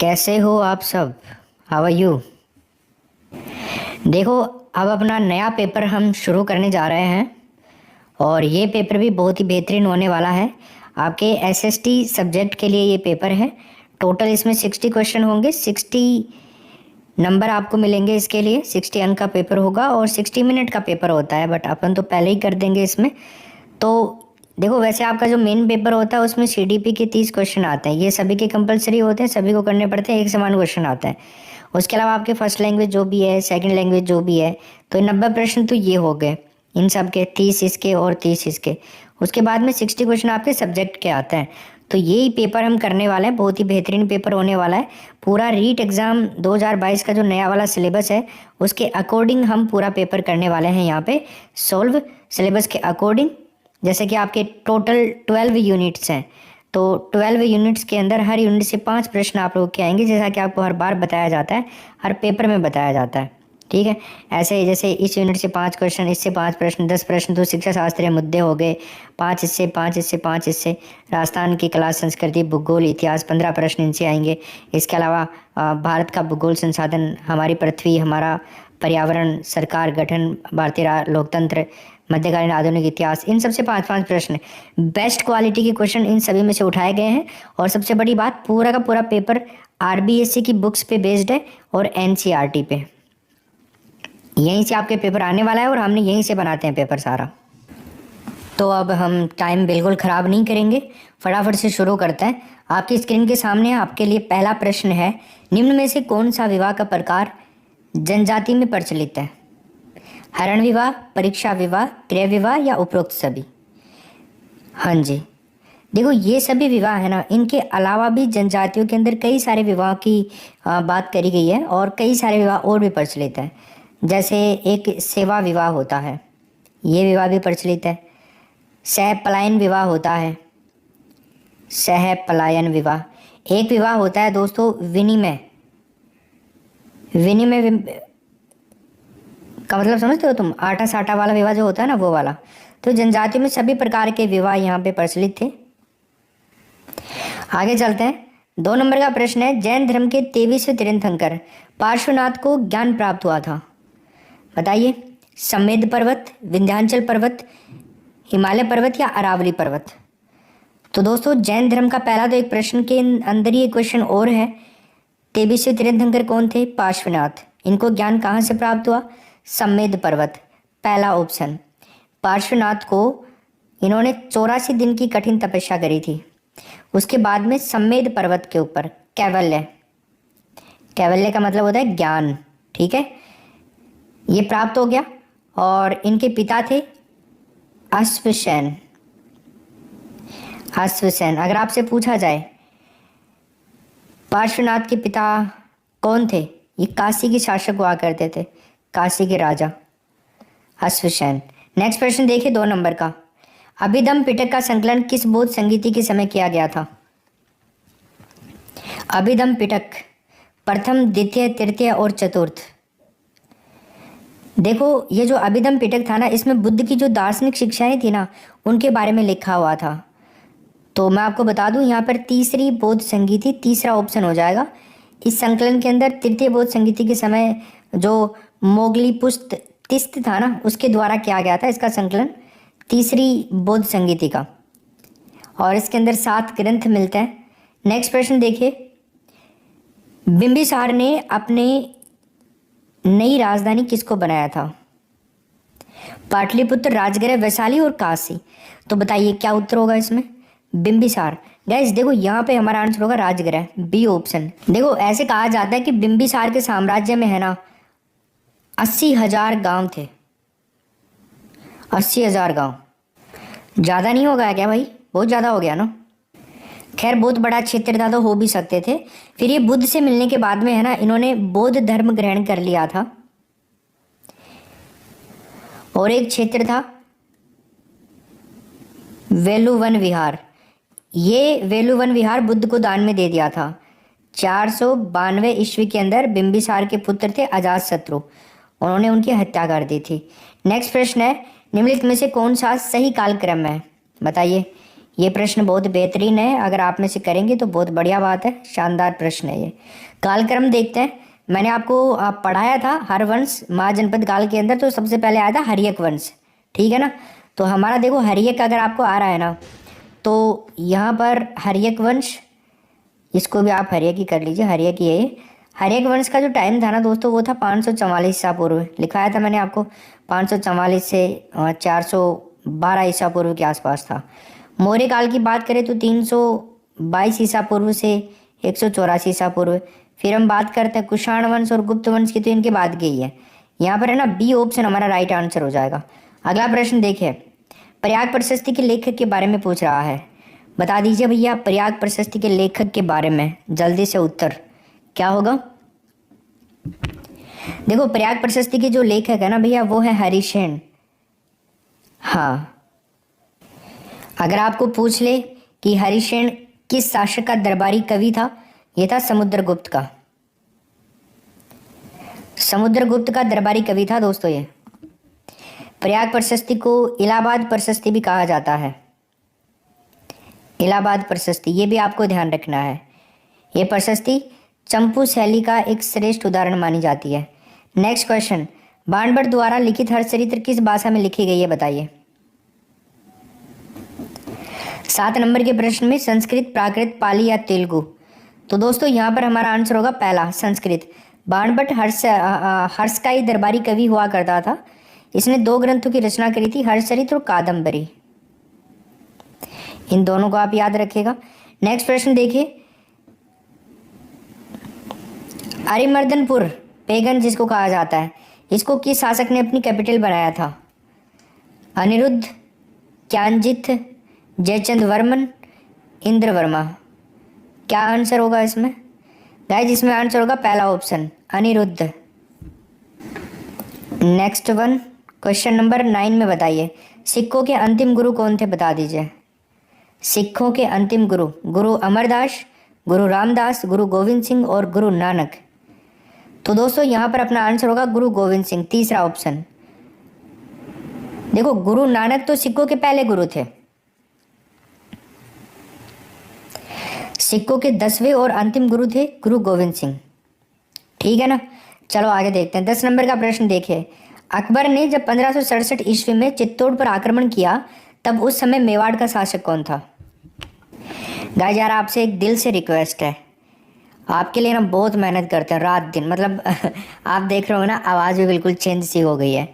कैसे हो आप सब? How are you? देखो, अब अपना नया पेपर हम शुरू करने जा रहे हैं और ये पेपर भी बहुत ही बेहतरीन होने वाला है। आपके एसएसटी सब्जेक्ट के लिए ये पेपर है। टोटल इसमें 60 क्वेश्चन होंगे, 60 नंबर आपको मिलेंगे। इसके लिए 60 अंक का पेपर होगा और 60 मिनट का पेपर होता है, बट अपन तो पहले ही कर देंगे इसमें। तो देखो, वैसे आपका जो मेन पेपर होता है उसमें सीडीपी के 30 क्वेश्चन आते हैं। ये सभी के कंपलसरी होते हैं, सभी को करने पड़ते हैं, एक समान क्वेश्चन आता है। उसके अलावा आपके फर्स्ट लैंग्वेज जो भी है, सेकंड लैंग्वेज जो भी है, तो 90 प्रश्न तो ये हो गए इन सब के, 30 इसके और 30 इसके। उसके बाद में 60 क्वेश्चन आपके सब्जेक्ट के आते हैं। तो यही पेपर हम करने वाले हैं, बहुत ही बेहतरीन पेपर होने वाला है। पूरा रीट एग्ज़ाम 2022 का जो नया वाला सिलेबस है उसके अकॉर्डिंग हम पूरा पेपर करने वाले हैं यहाँ पे, सॉल्व सिलेबस के अकॉर्डिंग। जैसे कि आपके टोटल 12 यूनिट्स हैं, तो 12 यूनिट्स के अंदर हर यूनिट से 5 प्रश्न आप लोगों के आएंगे, जैसा कि आपको हर बार बताया जाता है, हर पेपर में बताया जाता है। ठीक है, ऐसे ही जैसे इस यूनिट से 5 क्वेश्चन, इससे 5 प्रश्न, 10 प्रश्न तो शिक्षा शास्त्रीय मुद्दे हो गए, 5 इससे, 5 इससे, 5 इससे। राजस्थान की कला, संस्कृति, भूगोल, इतिहास 15 प्रश्न इनसे आएंगे। इसके अलावा भारत का भूगोल, संसाधन, हमारी पृथ्वी, हमारा पर्यावरण, सरकार गठन, भारतीय लोकतंत्र, मध्यकालीन आधुनिक इतिहास, इन सबसे 5-5 प्रश्न, बेस्ट क्वालिटी के क्वेश्चन इन सभी में से उठाए गए हैं। और सबसे बड़ी बात, पूरा का पूरा पेपर आरबीएससी की बुक्स पे बेस्ड है और एनसीईआरटी पे। यहीं से आपके पेपर आने वाला है और हमने यहीं से बनाते हैं पेपर सारा। तो अब हम टाइम बिल्कुल ख़राब नहीं करेंगे, फटाफट से शुरू करते हैं। आपकी स्क्रीन के सामने आपके लिए पहला प्रश्न है, निम्न में से कौन सा विवाह का प्रकार जनजाति में प्रचलित है? हरण विवाह, परीक्षा विवाह, क्रय विवाह या उपरोक्त सभी? हाँ जी, देखो ये सभी विवाह है ना, इनके अलावा भी जनजातियों के अंदर कई सारे विवाह की बात करी गई है और कई सारे विवाह और भी प्रचलित है। जैसे एक सेवा विवाह होता है, ये विवाह भी प्रचलित है। सह पलायन विवाह होता है, सह पलायन विवाह। एक विवाह होता है दोस्तों विनिमय, विनिमय का मतलब समझते हो तुम? आटा साटा वाला विवाह जो होता है ना, वो वाला। तो जनजातियों में सभी प्रकार के विवाह यहाँ पे प्रचलित थे। आगे चलते हैं। 2 नंबर का प्रश्न है, जैन धर्म के 23वें तीर्थंकर पार्श्वनाथ को ज्ञान प्राप्त हुआ था? बताइए, समेध पर्वत, विंध्याचल पर्वत, हिमालय पर्वत या अरावली पर्वत? तो दोस्तों जैन धर्म का पहला तो एक प्रश्न के अंदर ही एक क्वेश्चन और है, 23वें तीर्थंकर कौन थे? पार्श्वनाथ। इनको ज्ञान कहाँ से प्राप्त हुआ? समेध पर्वत, पहला ऑप्शन। पार्श्वनाथ को इन्होंने 84 दिन की कठिन तपस्या करी थी। उसके बाद में समेध पर्वत के ऊपर कैवल्य, कैवल्य का मतलब होता है ज्ञान, ठीक है, ये प्राप्त हो गया। और इनके पिता थे अश्वसेन। अश्वसेन, अगर आपसे पूछा जाए पार्श्वनाथ के पिता कौन थे, ये काशी के शासक हुआ करते थे, काशी के राजा अश्वसेन। नेक्स्ट प्रश्न देखिए 2 नंबर का, अभिधम्म पिटक का संकलन किस बौद्ध संगीति के समय किया गया था? अभिधम्म पिटक प्रथम, द्वितीय, तृतीय और चतुर्थ। देखो ये जो अभिधम्म पिटक था ना, इसमें बुद्ध की जो दार्शनिक शिक्षाएं थी ना, उनके बारे में लिखा हुआ था। तो मैं आपको बता दूं, यहाँ पर तीसरी बौद्ध संगीति तीसरा ऑप्शन हो जाएगा। इस संकलन के अंदर तृतीय बौद्ध संगीति के समय जो मोगली पुस्त तिस्त था ना, उसके द्वारा किया गया था इसका संकलन, तीसरी बौद्ध संगीति का। और इसके अंदर 7 ग्रंथ मिलते हैं। नेक्स्ट प्रश्न देखिए, बिंबिसार ने अपने नई राजधानी किसको बनाया था? पाटलिपुत्र, राजगृह, वैशाली और काशी। तो बताइए क्या उत्तर होगा इसमें? बिंबिसार। गाइस देखो यहाँ पे हमारा आंसर होगा राजगृह, बी ऑप्शन। देखो ऐसे कहा जाता है कि बिंबिसार के साम्राज्य में है ना 80,000 गांव थे, 80,000 गांव। ज़्यादा नहीं होगा क्या भाई? बहुत ज़्यादा हो गया ना। खैर बहुत बड़ा क्षेत्र था तो हो भी सकते थे। फिर ये बुद्ध से मिलने के बाद में है ना, इन्होंने बौद्ध धर्म ग्रहण कर लिया था। और एक क्षेत्र था वेलुवन विहार, ये वेलुवन विहार बुद्ध को दान में दे दिया था। 492 ईस्वी के अंदर बिंबिसार के पुत्र थे अजातशत्रु, उन्होंने उनकी हत्या कर दी थी। नेक्स्ट प्रश्न है, निम्नलिखित में से कौन सा सही कालक्रम है? बताइए, ये प्रश्न बहुत बेहतरीन है, अगर आप में से करेंगे तो बहुत बढ़िया बात है, शानदार प्रश्न है ये। कालक्रम देखते हैं। मैंने आपको पढ़ाया था हरवंश महाजनपद काल के अंदर, तो सबसे पहले आया था हर्यक वंश, ठीक है ना। तो हमारा देखो हर्यक अगर आपको आ रहा है ना, तो यहाँ पर हर्यक वंश, इसको भी आप हर्यक ही कर लीजिए, हर्यक ही है ये। हर्यक वंश का जो टाइम था ना दोस्तों, वो था 544 ईसा पूर्व, लिखाया था मैंने आपको 544 से 412 ईसा पूर्व के आसपास था। मौर्य काल की बात करें तो 322 ईसा पूर्व से 184 ईसा पूर्व। फिर हम बात करते हैं कुषाण वंश और गुप्त वंश की, तो इनके बाद गई है। यहाँ पर है ना बी ऑप्शन हमारा राइट आंसर हो जाएगा। अगला प्रश्न देखिए, प्रयाग प्रशस्ति के लेखक के बारे में पूछ रहा है। बता दीजिए भैया प्रयाग प्रशस्ति के लेखक के बारे में, जल्दी से उत्तर क्या होगा। देखो प्रयाग प्रशस्ति के जो लेखक है ना भैया, वो है हरिसेन। हाँ, अगर आपको पूछ ले कि हरिसेन किस शासक का दरबारी कवि था, यह था समुद्रगुप्त का। समुद्रगुप्त का दरबारी कवि था दोस्तों ये। प्रयाग प्रशस्ति को इलाहाबाद प्रशस्ति भी कहा जाता है, इलाहाबाद प्रशस्ति, ये भी आपको ध्यान रखना है। ये प्रशस्ति चंपू शैली का एक श्रेष्ठ उदाहरण मानी जाती है। नेक्स्ट क्वेश्चन, बाणभट्ट द्वारा लिखित हरचरित्र किस भाषा में लिखी गई है, बताइए। 7 नंबर के प्रश्न में संस्कृत, प्राकृत, पाली या तेलुगु। तो दोस्तों यहाँ पर हमारा आंसर होगा पहला, संस्कृत। बाणभट्ट हर्ष का ही दरबारी कवि हुआ करता था। इसने 2 ग्रंथों की रचना करी थी, हर्षचरित्र और कादम्बरी। इन दोनों को आप याद रखिएगा। नेक्स्ट प्रश्न देखिए, अरिमर्दनपुर पैगन जिसको कहा जाता है, इसको किस शासक ने अपनी कैपिटल बनाया था। अनिरुद्ध, ज्ञानजित, जयचंद वर्मन, इंद्र वर्मा। क्या आंसर होगा इसमें गाइस, इसमें आंसर होगा पहला option, Anirudh. Next one, question number 9 में बताइए, सिखों के अंतिम गुरु कौन थे, बता दीजिए। सिखों के अंतिम गुरु, गुरु अमरदास, गुरु रामदास, गुरु गोविंद सिंह और गुरु नानक। तो दोस्तों यहाँ पर अपना आंसर होगा गुरु गोविंद सिंह, तीसरा ऑप्शन। देखो गुरु नानक तो सिखों के पहले गुरु थे, सिखों के 10वें और अंतिम गुरु थे गुरु गोविंद सिंह, ठीक है ना। चलो आगे देखते हैं। 10 नंबर का प्रश्न देखिए, अकबर ने जब 1567 ईस्वी में चित्तौड़ पर आक्रमण किया, तब उस समय मेवाड़ का शासक कौन था। गाइस यार आपसे एक दिल से रिक्वेस्ट है, आपके लिए ना बहुत मेहनत करते हैं रात दिन, मतलब आप देख रहे हो ना आवाज़ भी बिल्कुल चेंज सी हो गई है।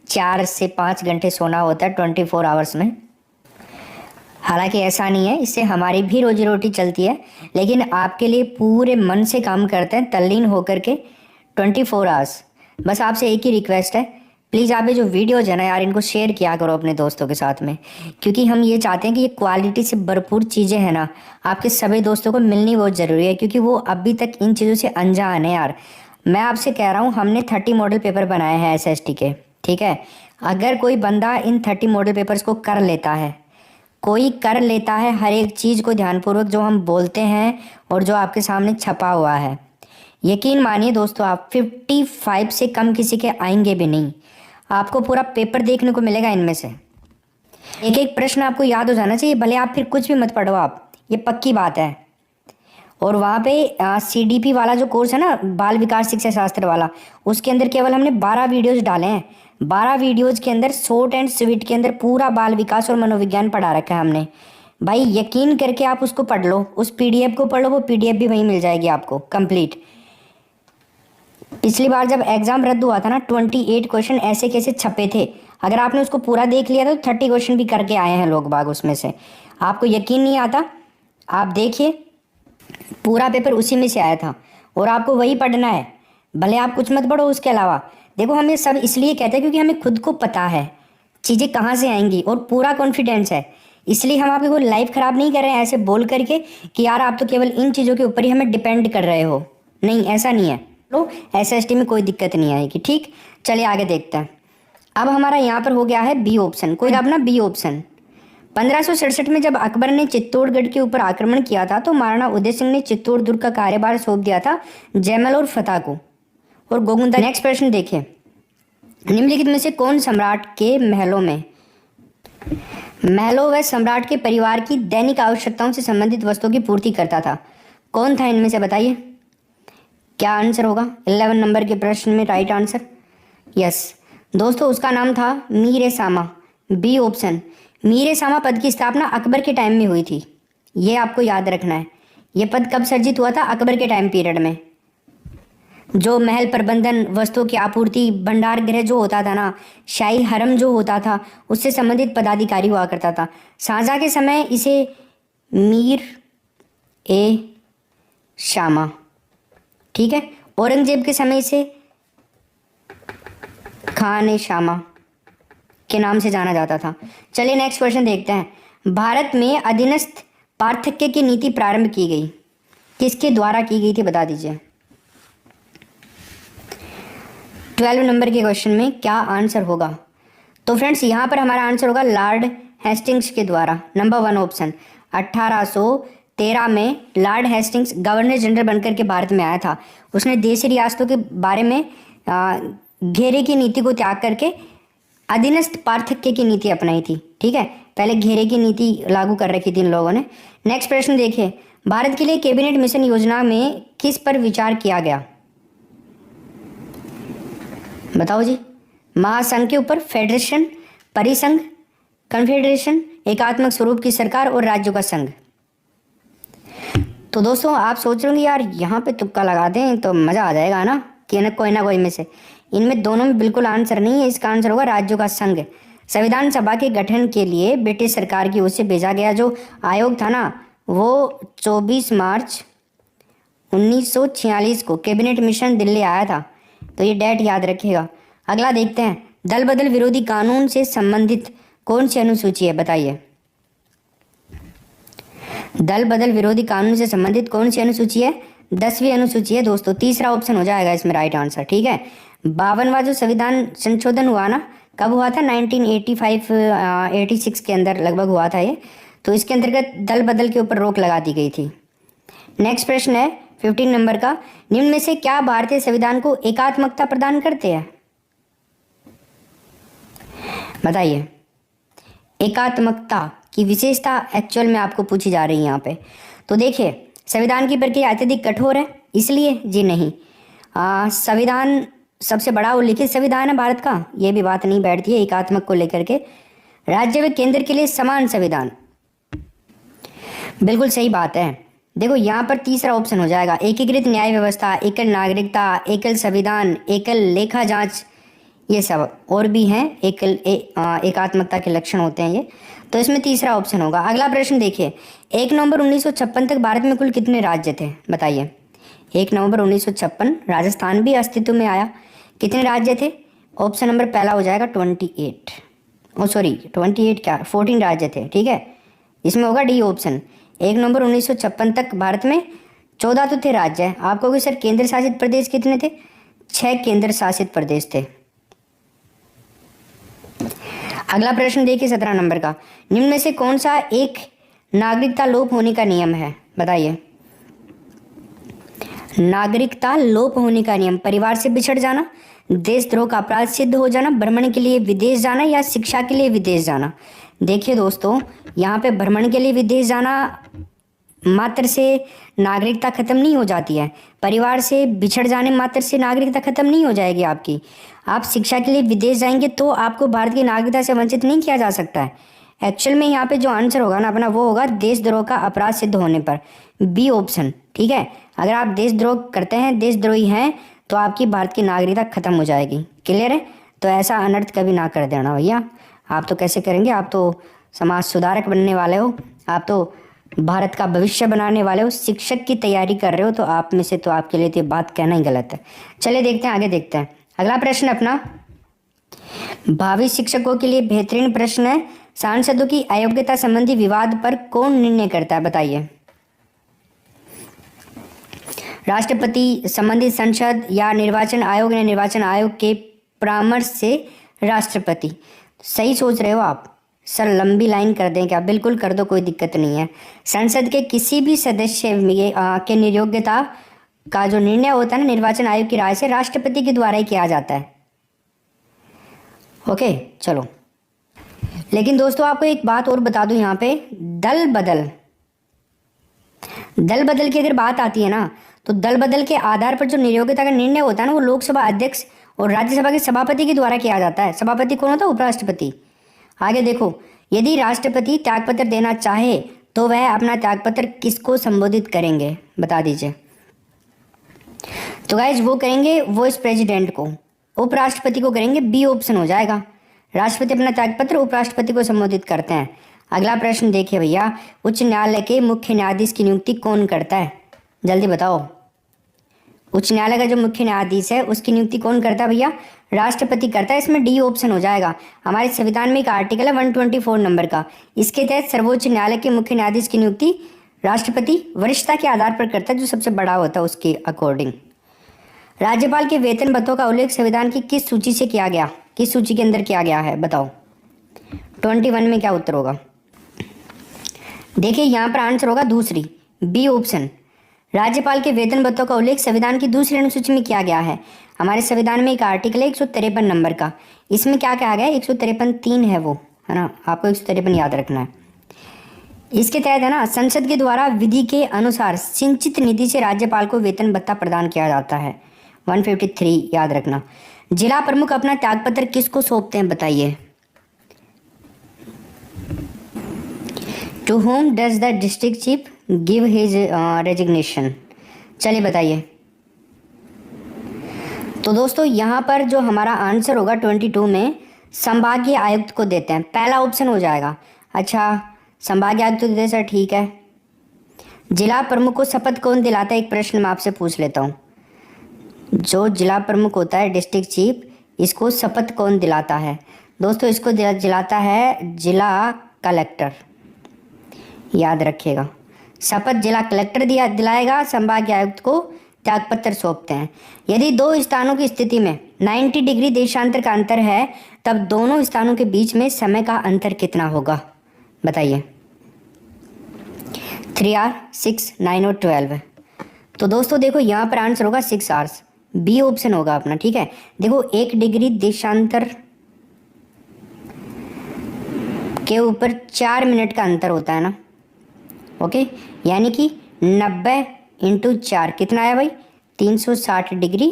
4 से 5 घंटे सोना होता है 24 आवर्स में। हालांकि ऐसा नहीं है, इससे हमारी भी रोजी रोटी चलती है, लेकिन आपके लिए पूरे मन से काम करते हैं तल्लीन होकर के 24 आवर्स। बस आपसे एक ही रिक्वेस्ट है, प्लीज़ आप ये जो वीडियोज़ है ना यार, इनको शेयर किया करो अपने दोस्तों के साथ में, क्योंकि हम ये चाहते हैं कि ये क्वालिटी से भरपूर चीज़ें हैं ना आपके सभी दोस्तों को मिलनी बहुत ज़रूरी है, क्योंकि वो अभी तक इन चीज़ों से अनजान है यार। मैं आपसे कह रहा हूँ, हमने 30 मॉडल पेपर बनाए हैं SST के, ठीक है। अगर कोई बंदा इन 30 मॉडल पेपर्स को कर लेता है, कोई कर लेता है हर एक चीज़ को ध्यानपूर्वक जो हम बोलते हैं और जो आपके सामने छपा हुआ है, यकीन मानिए दोस्तों आप 55 से कम किसी के आएंगे भी नहीं। आपको पूरा पेपर देखने को मिलेगा इनमें से, एक एक प्रश्न आपको याद हो जाना चाहिए, भले आप फिर कुछ भी मत पढ़ो आप, ये पक्की बात है। और वहाँ पे CDP वाला जो कोर्स है ना, बाल विकास शिक्षा शास्त्र वाला, उसके अंदर केवल हमने 12 वीडियोज़ डाले हैं। 12 वीडियोज़ के अंदर शॉर्ट एंड स्वीट के अंदर पूरा बाल विकास और मनोविज्ञान पढ़ा रखा है हमने। भाई यकीन करके आप उसको पढ़ लो, उस PDF को पढ़ लो, वो PDF भी वहीं मिल जाएगी आपको कंप्लीट। पिछली बार जब एग्ज़ाम रद्द हुआ था ना, 28 क्वेश्चन ऐसे कैसे छपे थे, अगर आपने उसको पूरा देख लिया तो 30 क्वेश्चन भी करके आए हैं लोग बाग उसमें से। आपको यकीन नहीं आता, आप देखिए पूरा पेपर उसी में से आया था, और आपको वही पढ़ना है, भले आप कुछ मत पढ़ो उसके अलावा। देखो हम ये सब इसलिए कहते हैं क्योंकि हमें खुद को पता है चीज़ें कहाँ से आएंगी और पूरा कॉन्फिडेंस है, इसलिए हम आपकी कोई लाइफ ख़राब नहीं कर रहे हैं ऐसे बोल करके कि यार आप तो केवल इन चीज़ों के ऊपर ही हमें डिपेंड कर रहे हो। नहीं, ऐसा नहीं है। तो SST में कोई दिक्कत नहीं आएगी, ठीक। चलिए आगे देखते हैं। अब हमारा यहाँ पर हो गया है B ऑप्शन, कोई अपना B ऑप्शन। 1567 में जब अकबर ने चित्तौड़गढ़ के ऊपर आक्रमण किया था, तो महाराणा उदय सिंह ने चित्तौड़ दुर्ग का कार्यभार सौंप दिया था जयमल और फतेह को और गोगुंदा। नेक्स्ट प्रश्न देखिए, निम्नलिखित में से कौन सम्राट के महलों में महलों व सम्राट के परिवार की दैनिक आवश्यकताओं से संबंधित वस्तुओं की पूर्ति करता था। कौन था इनमें से, बताइए क्या आंसर होगा 11 नंबर के प्रश्न में राइट आंसर। यस दोस्तों, उसका नाम था मीर ए सामा। B option. मीर ए सामा पद की स्थापना अकबर के टाइम में हुई थी, ये आपको याद रखना है। ये पद कब सर्जित हुआ था, अकबर के टाइम पीरियड में। जो महल प्रबंधन, वस्तुओं की आपूर्ति, भंडार गृह जो होता था ना, शाही हरम जो होता था, उससे संबंधित पदाधिकारी हुआ करता था। शाहजहां के समय इसे मीर ए शामा, ठीक है। औरंगजेब के समय इसे खान ए शामा के नाम से जाना जाता था। चलिए नेक्स्ट क्वेश्चन देखते हैं। भारत में अधीनस्थ पार्थक्य की नीति प्रारंभ की गई, किसके द्वारा की गई थी, बता दीजिए। 12 नंबर के क्वेश्चन में क्या आंसर होगा। तो फ्रेंड्स यहाँ पर हमारा आंसर होगा लॉर्ड हेस्टिंग्स के द्वारा, नंबर 1 ऑप्शन। 1813 में लॉर्ड हेस्टिंग्स गवर्नर जनरल बनकर के भारत में आया था। उसने देशी रियासतों के बारे में घेरे की नीति को त्याग करके अधीनस्थ पार्थक्य की नीति अपनाई थी, ठीक है। पहले घेरे की नीति लागू कर रखी थी इन लोगों ने। नेक्स्ट प्रश्न देखिए, भारत के लिए कैबिनेट मिशन योजना में किस पर विचार किया गया, बताओ जी। महासंघ के ऊपर, फेडरेशन, परिसंघ, कन्फेडरेशन, एकात्मक स्वरूप की सरकार और राज्यों का संघ। तो दोस्तों आप सोच रहे होंगे यार यहाँ पे तुक्का लगा दें तो मजा आ जाएगा ना, कि ना कोई में से। इनमें दोनों में बिल्कुल आंसर नहीं है, इसका आंसर होगा राज्यों का संघ। संविधान सभा के गठन के लिए ब्रिटिश सरकार की ओर से भेजा गया जो आयोग था ना, वो 24 मार्च 1946 को कैबिनेट मिशन दिल्ली आया था, तो ये डेट याद रखिएगा। अगला देखते हैं, दल बदल विरोधी कानून से संबंधित कौन सी अनुसूची है, बताइए। दल बदल विरोधी कानून से संबंधित कौन सी अनुसूची है, 10वीं अनुसूची है दोस्तों। तीसरा ऑप्शन हो जाएगा इसमें राइट आंसर, ठीक है। 52वां जो संविधान संशोधन हुआ ना, कब हुआ था, 1986 के अंदर लगभग हुआ था ये। तो इसके अंतर्गत दल बदल के ऊपर रोक लगा दी गई थी। नेक्स्ट प्रश्न है 15 नंबर का, निम्न में से क्या भारतीय संविधान को एकात्मकता प्रदान करते हैं, बताइए। एकात्मकता की विशेषता एक्चुअल में आपको पूछी जा रही है यहाँ पे। तो देखिए, संविधान की प्रक्रिया अत्यधिक कठोर है, इसलिए जी नहीं। संविधान सबसे बड़ा उल्लिखित संविधान है भारत का, ये भी बात नहीं बैठती है एकात्मक को लेकर के। राज्य व केंद्र के लिए समान संविधान, बिल्कुल सही बात है। देखो यहाँ पर तीसरा ऑप्शन हो जाएगा, एकीकृत न्याय व्यवस्था, एकल नागरिकता, एकल संविधान, एकल लेखा जांच, ये सब और भी हैं एकात्मकता के लक्षण होते हैं ये। तो इसमें तीसरा ऑप्शन होगा। अगला प्रश्न देखिए, 1 नवंबर 1956 तक भारत में कुल कितने राज्य थे, बताइए। 1 नवंबर 1956 राजस्थान भी अस्तित्व में आया। कितने राज्य थे, ऑप्शन नंबर पहला हो जाएगा 28, 28 क्या, 14 राज्य थे, ठीक है। इसमें होगा डी ऑप्शन। 1 नवंबर 1956 तक भारत में 14 तो थे राज्य। आप कहोगे सर केंद्र शासित प्रदेश कितने थे, 6 केंद्र शासित प्रदेश थे। अगला प्रश्न देखिए 17 नंबर का, निम्न में से कौन सा एक नागरिकता लोप होने का नियम है, बताइए। नागरिकता लोप होने का नियम, परिवार से बिछड़ जाना, देशद्रोह का अपराध सिद्ध हो जाना, भ्रमण के लिए विदेश जाना या शिक्षा के लिए विदेश जाना। देखिए दोस्तों, यहाँ पे भ्रमण के लिए विदेश जाना मात्र से नागरिकता खत्म नहीं हो जाती है, परिवार से बिछड़ जाने मात्र से नागरिकता खत्म नहीं हो जाएगी आपकी। आप शिक्षा के लिए विदेश जाएंगे तो आपको भारत की नागरिकता से वंचित नहीं किया जा सकता है। एक्चुअल में यहाँ पे जो आंसर होगा ना अपना, वो होगा देशद्रोह का अपराध सिद्ध होने पर, बी ऑप्शन, ठीक है। अगर आप देशद्रोह करते हैं, देशद्रोही हैं, तो आपकी भारत की नागरिकता खत्म हो जाएगी। क्लियर है, तो ऐसा अनर्थ कभी ना कर देना भैया। आप तो कैसे करेंगे, आप तो समाज सुधारक बनने वाले हो, आप तो भारत का भविष्य बनाने वाले हो, शिक्षक की तैयारी कर रहे हो, तो आप में से तो आपके लिए तो बात कहना ही गलत है। चलिए देखते हैं, आगे देखते हैं। अगला प्रश्न अपना भावी शिक्षकों के लिए बेहतरीन प्रश्न है, सांसदों की अयोग्यता संबंधी विवाद पर कौन निर्णय करता है, बताइए। राष्ट्रपति, संबंधित संसद या निर्वाचन आयोग ने निर्वाचन आयोग के परामर्श से राष्ट्रपति। सही सोच रहे हो आप, सर लंबी लाइन कर दें क्या, बिल्कुल कर दो, कोई दिक्कत नहीं है। संसद के किसी भी सदस्य के निर्योग्यता का जो निर्णय होता है ना निर्वाचन आयोग की राय से, राष्ट्रपति के द्वारा ही किया जाता है। ओके चलो लेकिन दोस्तों आपको एक बात और बता दूं, यहाँ पे दल बदल की अगर बात आती है ना, तो दल बदल के आधार पर जो नियोक्ता का निर्णय होता है ना, वो लोकसभा अध्यक्ष और राज्यसभा के सभापति के द्वारा किया जाता है। सभापति कौन होता है? उपराष्ट्रपति। आगे देखो, यदि राष्ट्रपति त्यागपत्र देना चाहे तो वह अपना त्यागपत्र किसको संबोधित करेंगे, बता दीजिए। तो गाइज वो करेंगे वाइस प्रेसिडेंट को, उपराष्ट्रपति को करेंगे, बी ऑप्शन हो जाएगा। राष्ट्रपति अपना त्यागपत्र उपराष्ट्रपति को संबोधित करते हैं। अगला प्रश्न देखिए भैया, उच्च न्यायालय के मुख्य न्यायाधीश की नियुक्ति कौन करता है? जल्दी बताओ। उच्च न्यायालय का जो मुख्य न्यायाधीश है उसकी नियुक्ति कौन करता है भैया? राष्ट्रपति करता है। इसमें डी ऑप्शन हो जाएगा। हमारे संविधान में एक आर्टिकल है 124 नंबर का, इसके तहत सर्वोच्च न्यायालय के मुख्य न्यायाधीश की नियुक्ति राष्ट्रपति वरिष्ठता के आधार पर करता है, जो सबसे बड़ा होता है उसके अकॉर्डिंग। राज्यपाल के वेतन भत्तों का उल्लेख संविधान की किस सूची से किया गया, किस सूची के अंदर किया गया है, बताओ। 21 में क्या उत्तर होगा? देखिए यहाँ पर आंसर होगा दूसरी, बी ऑप्शन। राज्यपाल के वेतन भत्तों का उल्लेख संविधान की दूसरी अनुसूची में किया गया है। हमारे संविधान में एक आर्टिकल है 153 नंबर का, इसमें क्या कहा गया है? 153(3) है वो, है ना, आपको 153 याद रखना है। इसके तहत है ना, संसद के द्वारा विधि के अनुसार सिंचित निधि से राज्यपाल को वेतन भत्ता प्रदान किया जाता है। 153 याद रखना। जिला प्रमुख अपना त्यागपत्र किसको सौंपते हैं, बताइए। To whom does the district chief give his resignation? चलिए बताइए। तो दोस्तों यहाँ पर जो हमारा आंसर होगा 22 में, संभागीय आयुक्त को देते हैं, पहला ऑप्शन हो जाएगा। अच्छा, संभागीय आयुक्त को देते हैं, सर ठीक है। जिला प्रमुख को शपथ कौन दिलाता है? एक प्रश्न मैं आपसे पूछ लेता हूँ। जो जिला प्रमुख होता है, डिस्ट्रिक्ट चीफ, इसको शपथ कौन दिलाता है? दोस्तों इसको दिलाता है जिला कलेक्टर, याद रखिएगा। शपथ जिला कलेक्टर दिलाएगा, संभागीय आयुक्त को त्यागपत्र सौंपते हैं। यदि दो स्थानों की स्थिति में 90 डिग्री देशांतर का अंतर है, तब दोनों स्थानों के बीच में समय का अंतर कितना होगा, बताइए। 3 आवर, 6, 9 और 12। तो दोस्तों देखो यहाँ पर आंसर होगा 6 आवर्स, बी ऑप्शन होगा अपना, ठीक है। देखो 1 डिग्री देशांतर के ऊपर 4 मिनट का अंतर होता है ना, ओके, यानी कि 90 × 4 कितना आया भाई? 360 डिग्री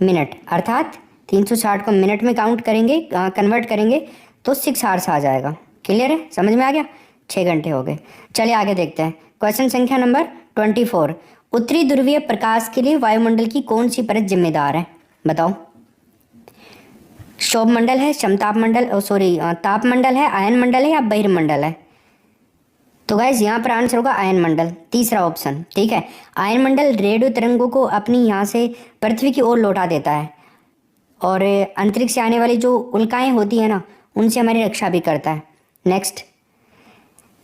मिनट, अर्थात 360 को मिनट में काउंट करेंगे, कन्वर्ट करेंगे तो 6 आवर्स आ जाएगा। क्लियर है, समझ में आ गया? 6 घंटे हो गए। चलिए आगे देखते हैं। क्वेश्चन संख्या नंबर 24, उत्तरी ध्रुवीय प्रकाश के लिए वायुमंडल की कौन सी परत जिम्मेदार है, बताओ। क्षोभ मंडल है, समताप मंडल, ताप मंडल है, आयन मंडल है या बहिर्मंडल है? तो गाइस यहाँ पर आंसर होगा आयन मंडल, तीसरा ऑप्शन, ठीक है। आयन मंडल रेडियो तरंगों को अपनी यहाँ से पृथ्वी की ओर लौटा देता है और अंतरिक्ष से आने वाली जो उल्काएं होती है ना, उनसे हमारी रक्षा भी करता है। नेक्स्ट,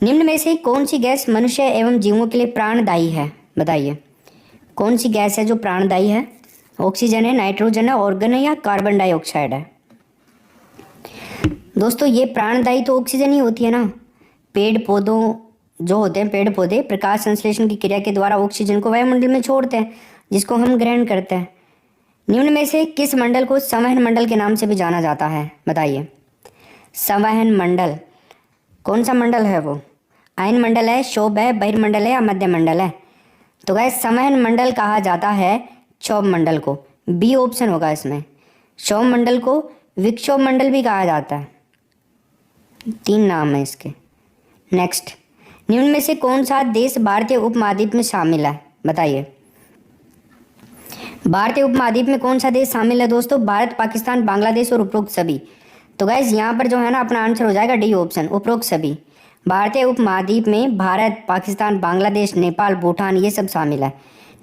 निम्न में से कौन सी गैस मनुष्य एवं जीवों के लिए प्राणदायी है, बताइए। कौन सी गैस है जो प्राणदायी है? ऑक्सीजन है, नाइट्रोजन है, ऑर्गन है या कार्बन डाइऑक्साइड है? दोस्तों ये प्राणदायी तो ऑक्सीजन ही होती है ना। पेड़ पौधों जो होते हैं, पेड़ पौधे प्रकाश संश्लेषण की क्रिया के द्वारा ऑक्सीजन को वायुमंडल में छोड़ते हैं, जिसको हम ग्रहण करते हैं। निम्न में से किस मंडल को संवहन मंडल के नाम से भी जाना जाता है, बताइए। संवहन मंडल कौन सा मंडल है वो? आयन मंडल है, क्षोभ है, बहिर्मंडल है या मध्य मंडल है? तो गाइस संवहन मंडल कहा जाता है क्षोभ मंडल को, बी ऑप्शन होगा इसमें। क्षोभ मंडल को विक्षोभ मंडल भी कहा जाता है, 3 नाम है इसके। नेक्स्ट, निम्न में से कौन सा देश भारतीय उपमहाद्वीप में शामिल है, बताइए। भारतीय उपमहाद्वीप में कौन सा देश शामिल है दोस्तों? भारत, पाकिस्तान, बांग्लादेश और उपरोक्त सभी। तो गाइस यहाँ पर जो है ना अपना आंसर हो जाएगा डी ऑप्शन, उपरोक्त सभी। भारतीय उपमहाद्वीप में भारत, पाकिस्तान, बांग्लादेश, नेपाल, भूटान ये सब शामिल है।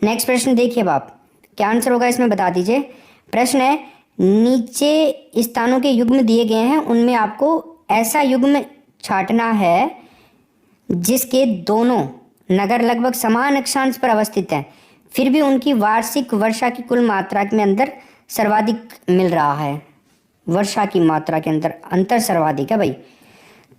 नेक्स्ट प्रश्न देखिए बाप, क्या आंसर होगा इसमें, बता दीजिए। प्रश्न है, नीचे स्थानों के युग्म दिए गए हैं, उनमें आपको ऐसा युग्म छांटना है जिसके दोनों नगर लगभग समान अक्षांश पर अवस्थित हैं, फिर भी उनकी वार्षिक वर्षा की कुल मात्रा में अंतर सर्वाधिक मिल रहा है। वर्षा की मात्रा के अंदर अंतर सर्वाधिक है भाई।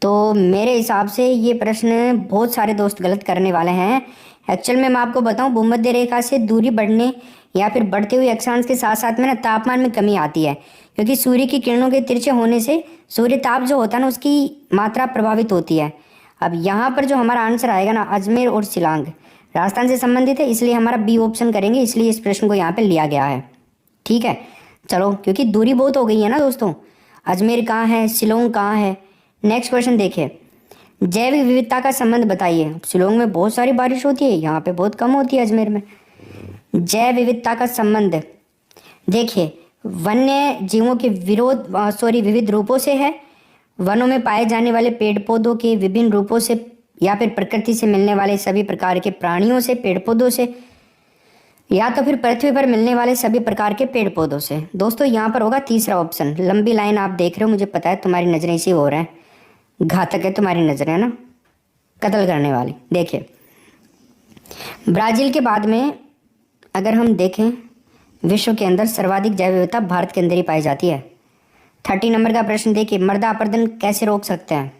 तो मेरे हिसाब से ये प्रश्न बहुत सारे दोस्त गलत करने वाले हैं। एक्चुअल में मैं आपको बताऊं, भूमध्य रेखा से दूरी बढ़ने या फिर बढ़ते हुए अक्षांश के साथ साथ में ना तापमान में कमी आती है, क्योंकि सूर्य की किरणों के तिरछे होने से सूर्य ताप जो होता है ना उसकी मात्रा प्रभावित होती है। अब यहाँ पर जो हमारा आंसर आएगा ना, अजमेर और शिलांग राजस्थान से संबंधित है, इसलिए हमारा बी ऑप्शन करेंगे, इसलिए इस प्रश्न को यहाँ पे लिया गया है। ठीक है, चलो, क्योंकि दूरी बहुत हो गई है ना दोस्तों, अजमेर कहाँ है, शिलोंग कहाँ है। नेक्स्ट क्वेश्चन देखिए, जैव विविधता का संबंध बताइए। शिलोंग में बहुत सारी बारिश होती है, यहाँ पे बहुत कम होती है अजमेर में। जैव विविधता का संबंध देखिए, वन्य जीवों के विविध रूपों से है। वनों में पाए जाने वाले पेड़ पौधों के विभिन्न रूपों से, या फिर प्रकृति से मिलने वाले सभी प्रकार के प्राणियों से, पेड़ पौधों से, या तो फिर पृथ्वी पर मिलने वाले सभी प्रकार के पेड़ पौधों से। दोस्तों यहाँ पर होगा तीसरा ऑप्शन। लंबी लाइन आप देख रहे हो, मुझे पता है तुम्हारी नजरें इसी हो रहे हैं, घातक है तुम्हारी नजरें, है ना, कत्ल करने वाली। देखिए, ब्राजील के बाद में अगर हम देखें विश्व के अंदर सर्वाधिक जैव विविधता भारत के अंदर ही पाई जाती है। 30 नंबर का प्रश्न देखिए, मृदा अपरदन कैसे रोक सकते हैं?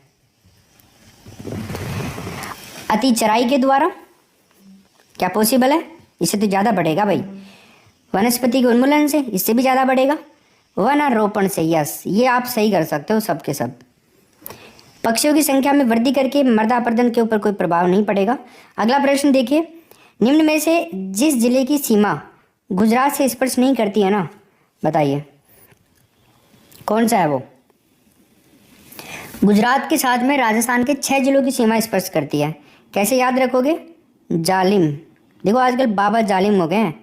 अति चराई के द्वारा, क्या पॉसिबल है? इससे तो ज़्यादा बढ़ेगा भाई। वनस्पति के उन्मूलन से, इससे भी ज़्यादा बढ़ेगा। वनारोपण से, यस, ये आप सही कर सकते हो सब के सब। पक्षियों की संख्या में वृद्धि करके मृदा अपरदन के ऊपर कोई प्रभाव नहीं पड़ेगा। अगला प्रश्न देखिए, निम्न में से जिस जिले की सीमा गुजरात से स्पर्श नहीं करती है ना, बताइए कौन सा है वो? गुजरात के साथ में राजस्थान के 6 जिलों की सीमा स्पर्श करती है। कैसे याद रखोगे? जालिम, देखो आजकल बाबा जालिम हो गए हैं,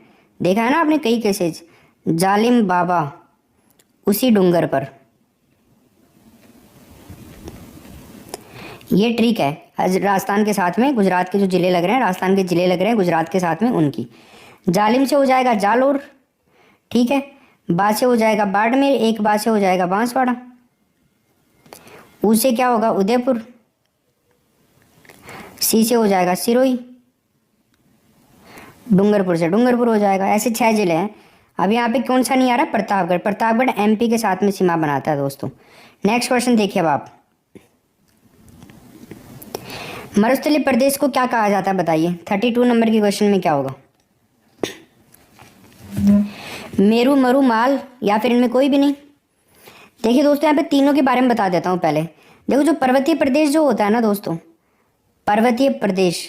देखा है ना आपने कई केसेज, जालिम बाबा उसी डूंगर पर। ये ट्रिक है, राजस्थान के साथ में गुजरात के जो जिले लग रहे हैं, राजस्थान के जिले लग रहे हैं गुजरात के साथ में उनकी। जालिम से हो जाएगा जालोर, ठीक है, बा से हो जाएगा बाड़मेर, एक बा से हो जाएगा बांसवाड़ा, ऊ से क्या होगा उदयपुर, सी से हो जाएगा सिरोही, डूंगरपुर से डूंगरपुर हो जाएगा। ऐसे 6 जिले हैं। अब यहाँ पे कौन सा नहीं आ रहा? प्रतापगढ़। प्रतापगढ़ एमपी के साथ में सीमा बनाता है दोस्तों। नेक्स्ट क्वेश्चन देखिए अब आप, मरुस्थलीय प्रदेश को क्या कहा जाता है बताइए। 32 नंबर के क्वेश्चन में क्या होगा? मेरू, मरु, माल, या फिर इनमें कोई भी नहीं। देखिए दोस्तों, यहाँ पे तीनों के बारे में बता देता हूँ पहले। देखो, जो पर्वतीय प्रदेश जो होता है ना दोस्तों, पर्वतीय प्रदेश,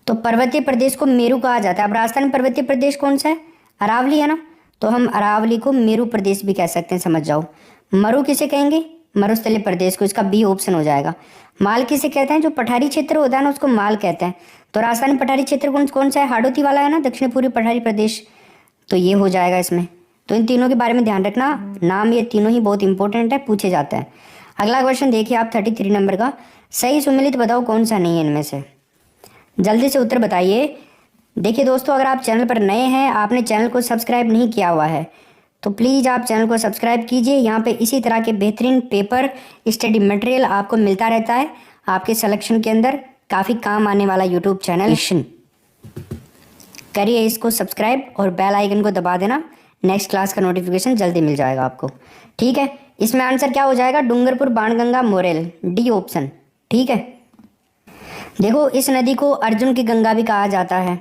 तो पर्वतीय प्रदेश को मेरू कहा जाता है। अब राजस्थान में पर्वतीय प्रदेश कौन सा है? अरावली है ना, तो हम अरावली को मेरू प्रदेश भी कह सकते हैं, समझ जाओ। मरु किसे कहेंगे? मरुस्थलीय प्रदेश को, इसका बी ऑप्शन हो जाएगा। माल किसे कहते हैं? जो पठारी क्षेत्र होता है ना उसको माल कहते हैं। तो राजस्थान में पठारी क्षेत्र कौन सा है? हाड़ौती वाला है ना, दक्षिण पूर्वी पठारी प्रदेश, तो ये हो जाएगा इसमें। तो इन तीनों के बारे में ध्यान रखना, नाम ये तीनों ही बहुत इंपॉर्टेंट है, पूछे जाता है। अगला क्वेश्चन देखिए आप 33 नंबर का, सही सुमेलित बताओ कौन सा नहीं है इनमें से, जल्दी से उत्तर बताइए। देखिए दोस्तों, अगर आप चैनल पर नए हैं, आपने चैनल को सब्सक्राइब नहीं किया हुआ है, तो प्लीज़ आप चैनल को सब्सक्राइब कीजिए। यहाँ पे इसी तरह के बेहतरीन पेपर, स्टडी मटेरियल आपको मिलता रहता है। आपके सिलेक्शन के अंदर काफ़ी काम आने वाला यूट्यूब चैनल, करिए इसको सब्सक्राइब और बेल आइकन को दबा देना, नेक्स्ट क्लास का नोटिफिकेशन जल्दी मिल जाएगा आपको। ठीक है, इसमें आंसर क्या हो जाएगा? Dungarpur, Banganga, Morel, D option. ठीक है, देखो इस नदी को अर्जुन की गंगा भी कहा जाता है,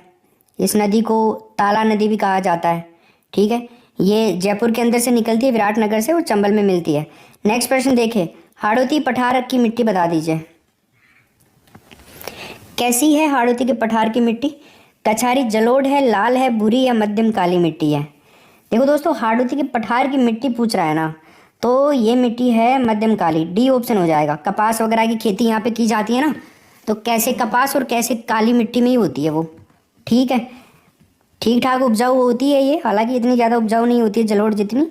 इस नदी को ताला नदी भी कहा जाता है। ठीक है, ये जयपुर के अंदर से निकलती है, विराटनगर से, और चंबल में मिलती है। नेक्स्ट प्रश्न देखिए, हाड़ौती पठार की मिट्टी बता दीजिए, कैसी है हाड़ौती के पठार की मिट्टी? कछारी जलोढ़ है, लाल है, भूरी या मध्यम काली मिट्टी है? देखो दोस्तों, हाड़ौती के पठार की मिट्टी पूछ रहा है ना, तो ये मिट्टी है मध्यम काली, डी ऑप्शन हो जाएगा। कपास वगैरह की खेती यहाँ पे की जाती है ना, तो कैसे कपास और कैसे काली मिट्टी में ही होती है वो। ठीक है, ठीक ठाक उपजाऊ होती है ये, हालांकि इतनी ज़्यादा उपजाऊ नहीं होती है जलोढ़ जितनी।